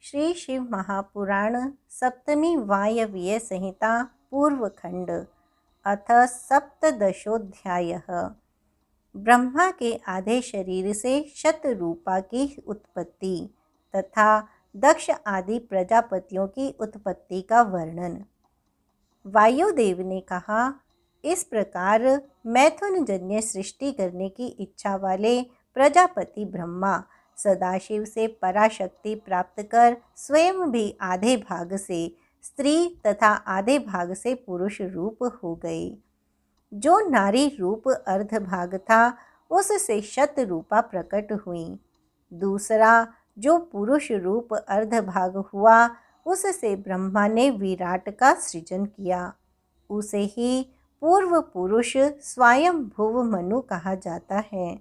श्री शिव महापुराण सप्तमी वायव्य संहिता पूर्व खंड अथ सप्तदशोध्यायः। ब्रह्मा के आधे शरीर से शतरूपा की उत्पत्ति तथा दक्ष आदि प्रजापतियों की उत्पत्ति का वर्णन। वायुदेव ने कहा, इस प्रकार मैथुनजन्य सृष्टि करने की इच्छा वाले प्रजापति ब्रह्मा सदाशिव से पराशक्ति प्राप्त कर स्वयं भी आधे भाग से स्त्री तथा आधे भाग से पुरुष रूप हो गए। जो नारी रूप अर्ध भाग था उससे शत रूपा प्रकट हुई। दूसरा जो पुरुष रूप अर्ध भाग हुआ उससे ब्रह्मा ने विराट का सृजन किया। उसे ही पूर्व पुरुष स्वयंभुव मनु कहा जाता है।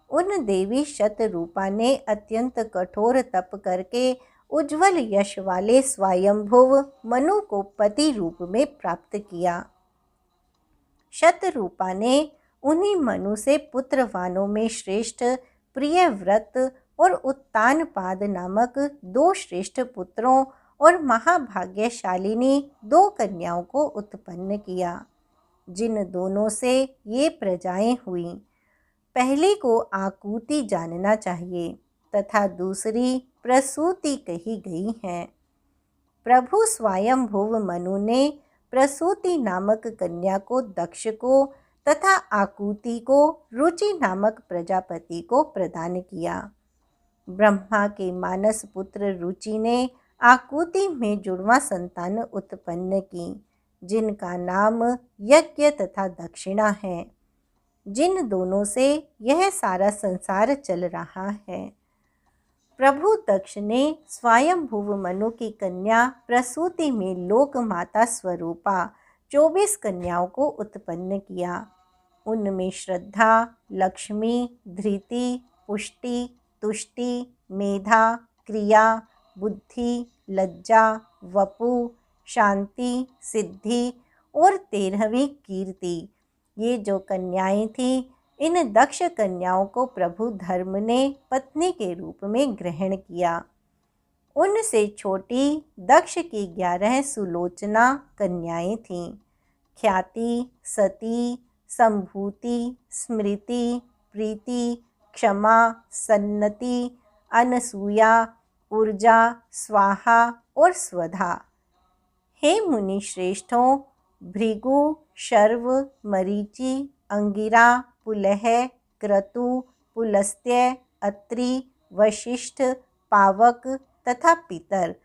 उन देवी शतरूपा ने अत्यंत कठोर तप करके उज्ज्वल यश वाले स्वयंभुव मनु को पति रूप में प्राप्त किया। शतरूपा ने उन्हीं मनु से पुत्रवानों में श्रेष्ठ प्रियव्रत और उत्तानपाद नामक दो श्रेष्ठ पुत्रों और महाभाग्यशालिनी दो कन्याओं को उत्पन्न किया, जिन दोनों से ये प्रजाएं हुईं। पहली को आकुति जानना चाहिए तथा दूसरी प्रसूति कही गई है। प्रभु स्वयंभुव मनु ने प्रसूति नामक कन्या को दक्ष को तथा आकुति को रुचि नामक प्रजापति को प्रदान किया। ब्रह्मा के मानस पुत्र रुचि ने आकुति में जुड़वा संतान उत्पन्न की, जिनका नाम यज्ञ तथा दक्षिणा है, जिन दोनों से यह सारा संसार चल रहा है। प्रभु दक्ष ने स्वयंभुव मनु की कन्या प्रसूति में लोक माता स्वरूपा 24 कन्याओं को उत्पन्न किया। उनमें श्रद्धा, लक्ष्मी, धृति, पुष्टि, तुष्टि, मेधा, क्रिया, बुद्धि, लज्जा, वपु, शांति, सिद्धि और 13वीं कीर्ति, ये जो कन्याएं थीं, इन दक्ष कन्याओं को प्रभु धर्म ने पत्नी के रूप में ग्रहण किया। उनसे छोटी दक्ष की 11 सुलोचना कन्याएं थीं। ख्याति, सती, संभूति, स्मृति, प्रीति, क्षमा, सन्नति, अनसूया, ऊर्जा, स्वाहा और स्वधा। हे मुनि श्रेष्ठों, भृगु, शर्व, मरीचि, अंगिरा, पुलह, क्रतु, पुलस्त्य, अत्रि, वशिष्ठ, पावक तथा पितर,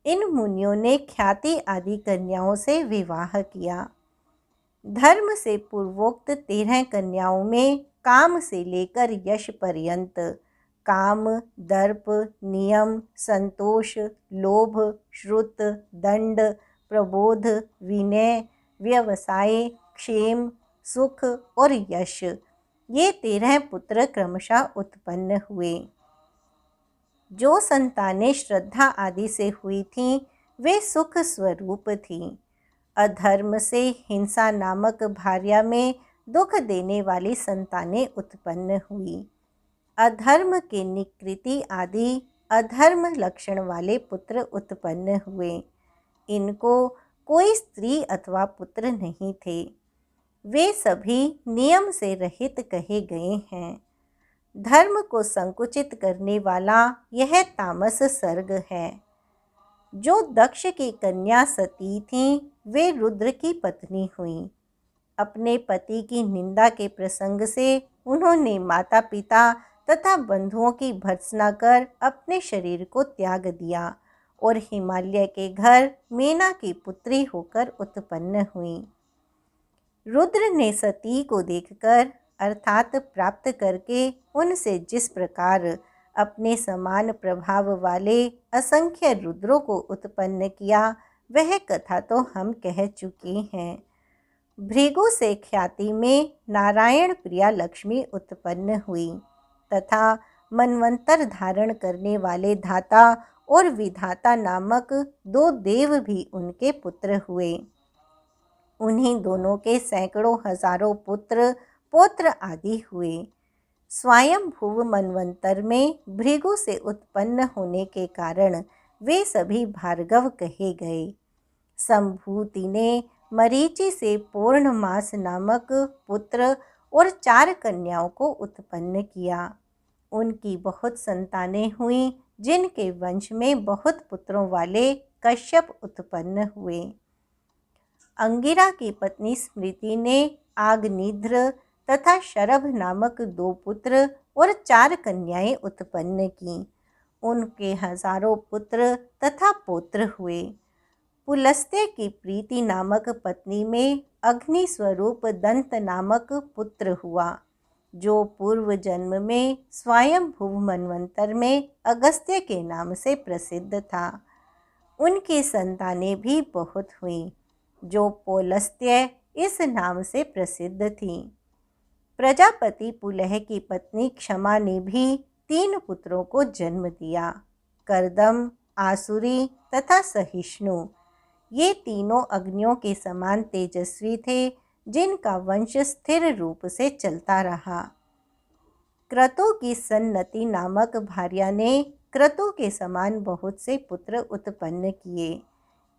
इन मुनियों ने ख्याति आदि कन्याओं से विवाह किया। धर्म से पूर्वोक्त 13 कन्याओं में काम से लेकर यश पर्यंत काम, दर्प, नियम, संतोष, लोभ, श्रुत, दंड, प्रबोध, विनय, व्यवसाय, क्षेम, सुख और यश, ये 13 पुत्र क्रमशः उत्पन्न हुए। जो संतानें श्रद्धा आदि से हुई थीं, वे सुख स्वरूप थीं। अधर्म से हिंसा नामक भार्या में दुख देने वाली संतानें उत्पन्न हुई। अधर्म के निकृति आदि अधर्म लक्षण वाले पुत्र उत्पन्न हुए। इनको कोई स्त्री अथवा पुत्र नहीं थे। वे सभी नियम से रहित कहे गए हैं। धर्म को संकुचित करने वाला यह तामस सर्ग है। जो दक्ष की कन्या सती थीं, वे रुद्र की पत्नी हुईं। अपने पति की निंदा के प्रसंग से उन्होंने माता पिता तथा बंधुओं की भर्त्सना कर अपने शरीर को त्याग दिया और हिमालय के घर मेना की पुत्री होकर उत्पन्न हुई। रुद्र ने सती को देखकर अर्थात प्राप्त करके उनसे जिस प्रकार अपने समान प्रभाव वाले असंख्य रुद्रों को उत्पन्न किया, वह कथा तो हम कह चुके हैं। भृगु से ख्याति में नारायण प्रिया लक्ष्मी उत्पन्न हुई तथा मनवंतर धारण करने वाले धाता और विधाता नामक 2 देव भी उनके पुत्र हुए। उन्हीं दोनों के सैकड़ों हजारों पुत्र पौत्र आदि हुए। स्वयंभुव मनवंतर में भृगु से उत्पन्न होने के कारण वे सभी भार्गव कहे गए। संभूति ने मरीचि से पूर्णमास नामक पुत्र और 4 कन्याओं को उत्पन्न किया। उनकी बहुत संतानें हुईं, जिनके वंश में बहुत पुत्रों वाले कश्यप उत्पन्न हुए। अंगिरा की पत्नी स्मृति ने आग्निध्र तथा शरभ नामक 2 पुत्र और 4 कन्याएं उत्पन्न की। उनके हजारों पुत्र तथा पौत्र हुए। पुलस्त्य की प्रीति नामक पत्नी में अग्नि स्वरूप दंत नामक पुत्र हुआ, जो पूर्व जन्म में स्वयंभुव मनवंतर में अगस्त्य के नाम से प्रसिद्ध था। उनकी संतानें भी बहुत हुईं, जो पौलस्त्य इस नाम से प्रसिद्ध थीं। प्रजापति पुलह की पत्नी क्षमा ने भी 3 पुत्रों को जन्म दिया, कर्दम, आसुरी तथा सहिष्णु। ये तीनों अग्नियों के समान तेजस्वी थे, जिनका वंश स्थिर रूप से चलता रहा। क्रतु की सन्नति नामक भार्या ने क्रतु के समान बहुत से पुत्र उत्पन्न किए।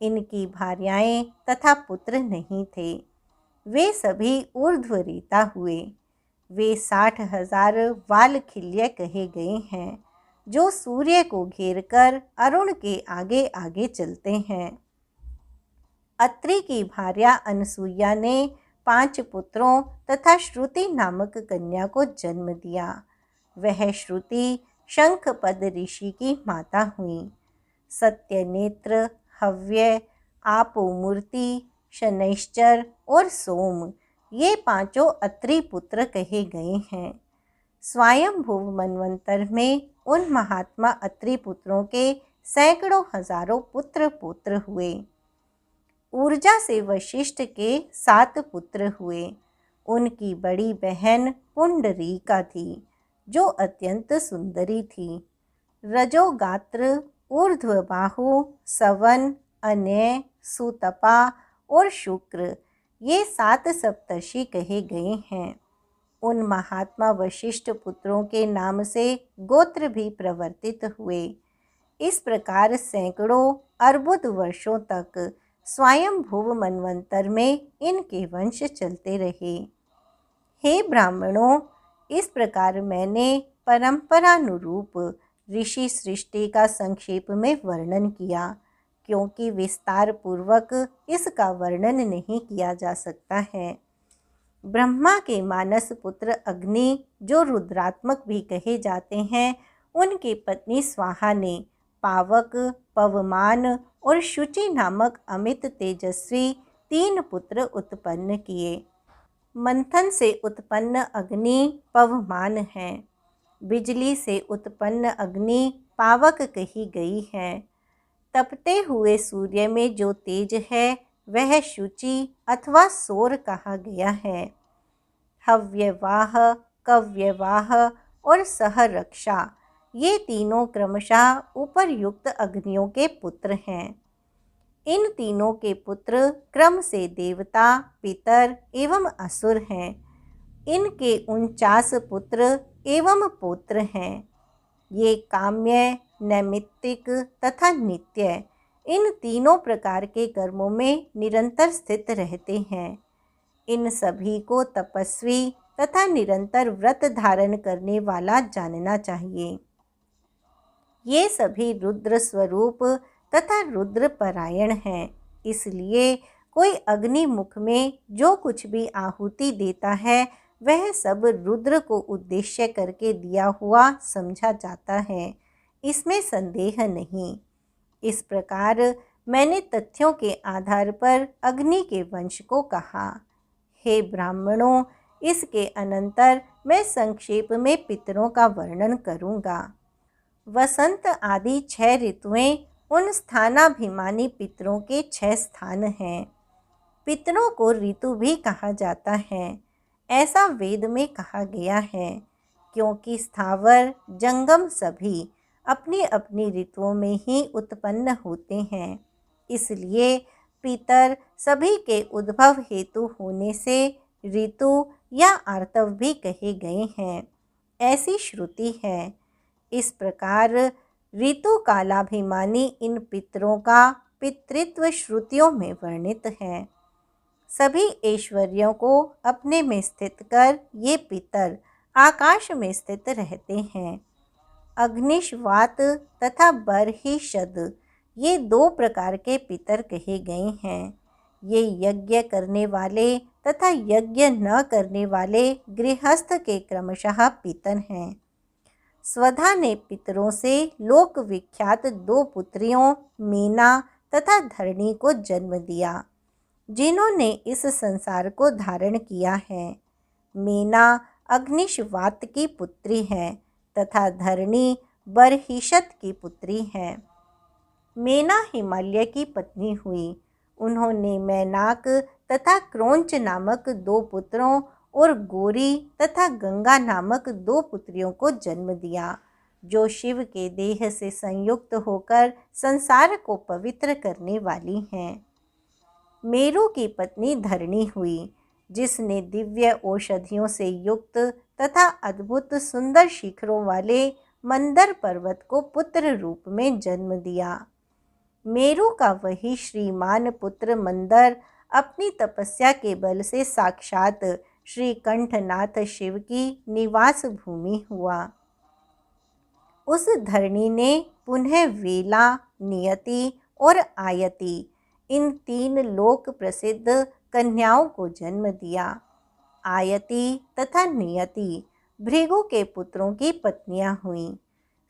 इनकी भार्याएं तथा पुत्र नहीं थे। वे सभी ऊर्ध्वरीता हुए। वे 60,000 वालखिल्य कहे गए हैं, जो सूर्य को घेरकर अरुण के आगे आगे चलते हैं। अत्रि की भार्या अनसुईया ने 5 पुत्रों तथा श्रुति नामक कन्या को जन्म दिया। वह श्रुति शंखपद ऋषि की माता हुई। सत्यनेत्र, हव्य, आपोमूर्ति, शनैश्चर और सोम, ये 5 अत्रि पुत्र कहे गए हैं। स्वयंभुव मनवंतर में उन महात्मा अत्रि पुत्रों के सैकड़ों हजारों पुत्र पौत्र हुए। ऊर्जा से वशिष्ठ के 7 पुत्र हुए। उनकी बड़ी बहन पुंडरीका थी, जो अत्यंत सुंदरी थी। रजोगात्र, ऊर्ध्वबाहु, सवन, अनय, सुतपा और शुक्र, ये 7 सप्तर्षि कहे गए हैं। उन महात्मा वशिष्ठ पुत्रों के नाम से गोत्र भी प्रवर्तित हुए। इस प्रकार सैकड़ों अर्बुद वर्षों तक स्वयंभुव मनवंतर में इनके वंश चलते रहे। हे ब्राह्मणों, इस प्रकार मैंने परंपरानुरूप ऋषि सृष्टि का संक्षेप में वर्णन किया, क्योंकि विस्तार पूर्वक इसका वर्णन नहीं किया जा सकता है। ब्रह्मा के मानस पुत्र अग्नि, जो रुद्रात्मक भी कहे जाते हैं, उनकी पत्नी स्वाहा ने पावक, पवमान और शुचि नामक अमित तेजस्वी 3 पुत्र उत्पन्न किए। मंथन से उत्पन्न अग्नि पवमान है। बिजली से उत्पन्न अग्नि पावक कही गई है। तपते हुए सूर्य में जो तेज है, वह शुचि अथवा सौर कहा गया है। हव्यवाह, कव्यवाह और सहरक्षा, ये तीनों क्रमशः उपरयुक्त अग्नियों के पुत्र हैं। इन तीनों के पुत्र क्रम से देवता, पितर एवं असुर हैं। इनके 49 पुत्र एवं पौत्र हैं। ये काम्य, नैमित्तिक तथा नित्य, इन तीनों प्रकार के कर्मों में निरंतर स्थित रहते हैं। इन सभी को तपस्वी तथा निरंतर व्रत धारण करने वाला जानना चाहिए। ये सभी रुद्र स्वरूप तथा रुद्र परायण हैं। इसलिए कोई अग्नि मुख में जो कुछ भी आहुति देता है, वह सब रुद्र को उद्देश्य करके दिया हुआ समझा जाता है। इसमें संदेह नहीं। इस प्रकार मैंने तथ्यों के आधार पर अग्नि के वंश को कहा। हे ब्राह्मणों, इसके अनंतर मैं संक्षेप में पितरों का वर्णन करूँगा। वसंत आदि 6 ऋतुएं उन स्थानाभिमानी पितरों के 6 स्थान हैं। पितरों को ऋतु भी कहा जाता है, ऐसा वेद में कहा गया है, क्योंकि स्थावर जंगम सभी अपनी अपनी ऋतुओं में ही उत्पन्न होते हैं। इसलिए पितर सभी के उद्भव हेतु होने से ऋतु या आर्तव भी कहे गए हैं। ऐसी श्रुति है। इस प्रकार ऋतु कालाभिमानी इन पितरों का पितृत्व श्रुतियों में वर्णित है। सभी ऐश्वर्यों को अपने में स्थित कर ये पितर आकाश में स्थित रहते हैं। अग्निशवात तथा बर्हिषद ये दो प्रकार के पितर कहे गए हैं। ये यज्ञ करने वाले तथा यज्ञ न करने वाले गृहस्थ के क्रमशः पितर हैं। स्वधा ने पितरों से लोक विख्यात दो पुत्रियों मेना तथा धरणी को जन्म दिया, जिन्होंने इस संसार को धारण किया है। मेना अग्निशवात की पुत्री है तथा धरणी बर्हिषत की पुत्री है। मेना हिमालय की पत्नी हुई। उन्होंने मैनाक तथा क्रोंच नामक दो पुत्रों और गौरी तथा गंगा नामक दो पुत्रियों को जन्म दिया, जो शिव के देह से संयुक्त होकर संसार को पवित्र करने वाली हैं। मेरु की पत्नी धरणी हुई, जिसने दिव्य औषधियों से युक्त तथा अद्भुत सुंदर शिखरों वाले मंदर पर्वत को पुत्र रूप में जन्म दिया। मेरु का वही श्रीमान पुत्र मंदर अपनी तपस्या के बल से साक्षात श्री कंठनाथ शिव की निवास भूमि हुआ। उस धरणी ने पुनः वेला, नियति और आयति इन तीन लोक प्रसिद्ध कन्याओं को जन्म दिया। आयति तथा नियति भृगु के पुत्रों की पत्नियां हुईं।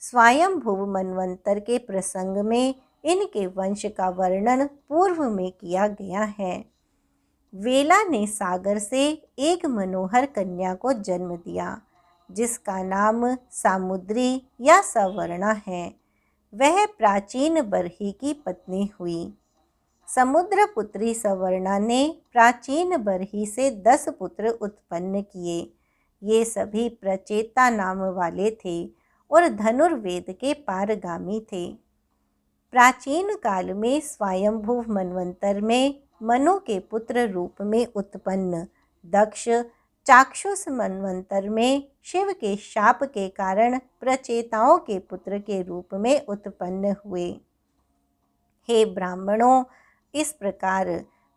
स्वयंभुव मनवंतर के प्रसंग में इनके वंश का वर्णन पूर्व में किया गया है। वेला ने सागर से एक मनोहर कन्या को जन्म दिया, जिसका नाम सामुद्री या सवर्णा है। वह प्राचीन बरही की पत्नी हुई। समुद्र पुत्री सवर्णा ने प्राचीन बरही से 10 पुत्र उत्पन्न किए। ये सभी प्रचेता नाम वाले थे और धनुर्वेद के पारगामी थे। प्राचीन काल में स्वयंभुव मनवंतर में मनु के पुत्र रूप में उत्पन्न दक्ष चाक्षुष मनवंतर में शिव के शाप के कारण प्रचेताओं के पुत्र के रूप में उत्पन्न हुए। हे ब्राह्मणों, इस प्रकार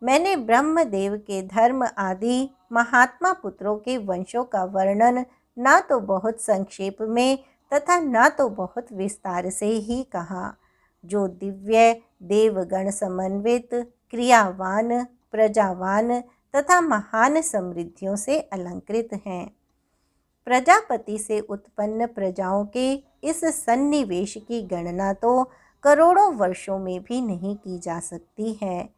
मैंने ब्रह्मदेव के धर्म आदि महात्मा पुत्रों के वंशों का वर्णन ना तो बहुत संक्षेप में तथा ना तो बहुत विस्तार से ही कहा, जो दिव्य देवगण समन्वित क्रियावान प्रजावान तथा महान समृद्धियों से अलंकृत हैं। प्रजापति से उत्पन्न प्रजाओं के इस सन्निवेश की गणना तो करोड़ों वर्षों में भी नहीं की जा सकती है।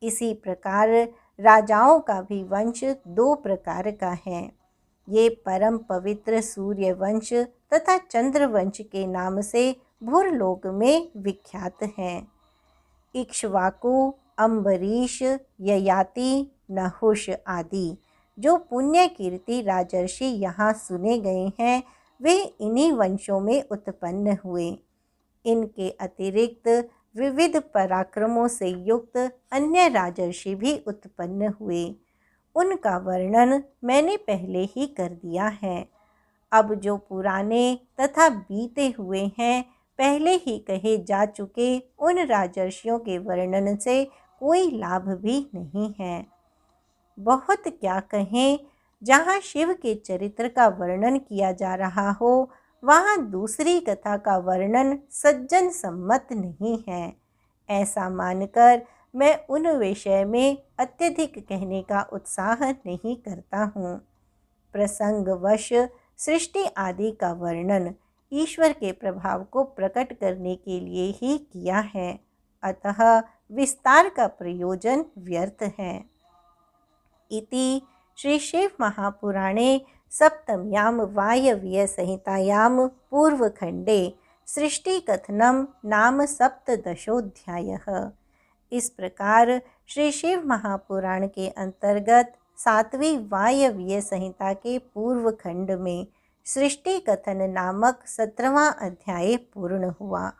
इसी प्रकार राजाओं का भी वंश 2 प्रकार का है। ये परम पवित्र सूर्य वंश तथा चंद्र वंश के नाम से भूरलोक में विख्यात हैं। इक्ष्वाकु, अम्बरीश, ययाति, नहुष आदि जो पुण्य कीर्ति राजर्षि यहाँ सुने गए हैं, वे इन्हीं वंशों में उत्पन्न हुए। इनके अतिरिक्त विविध पराक्रमों से युक्त अन्य राजर्षि भी उत्पन्न हुए। उनका वर्णन मैंने पहले ही कर दिया है। अब जो पुराने तथा बीते हुए हैं, पहले ही कहे जा चुके उन राजर्षियों के वर्णन से कोई लाभ भी नहीं है। बहुत क्या कहें, जहाँ शिव के चरित्र का वर्णन किया जा रहा हो, वहाँ दूसरी कथा का वर्णन सज्जन सम्मत नहीं है। ऐसा मानकर मैं उन विषय में अत्यधिक कहने का उत्साह नहीं करता हूँ। प्रसंगवश सृष्टि आदि का वर्णन ईश्वर के प्रभाव को प्रकट करने के लिए ही किया है, अतः विस्तार का प्रयोजन व्यर्थ है। इति श्री शिव महापुराणे सप्तम्यां वायव्य संहितायां पूर्वखंडे सृष्टि कथनम नाम 17 इस प्रकार श्री शिव महापुराण के अंतर्गत 7वीं वायव्य संहिता के पूर्व खंड में सृष्टि कथन नामक 17वां अध्याय पूर्ण हुआ।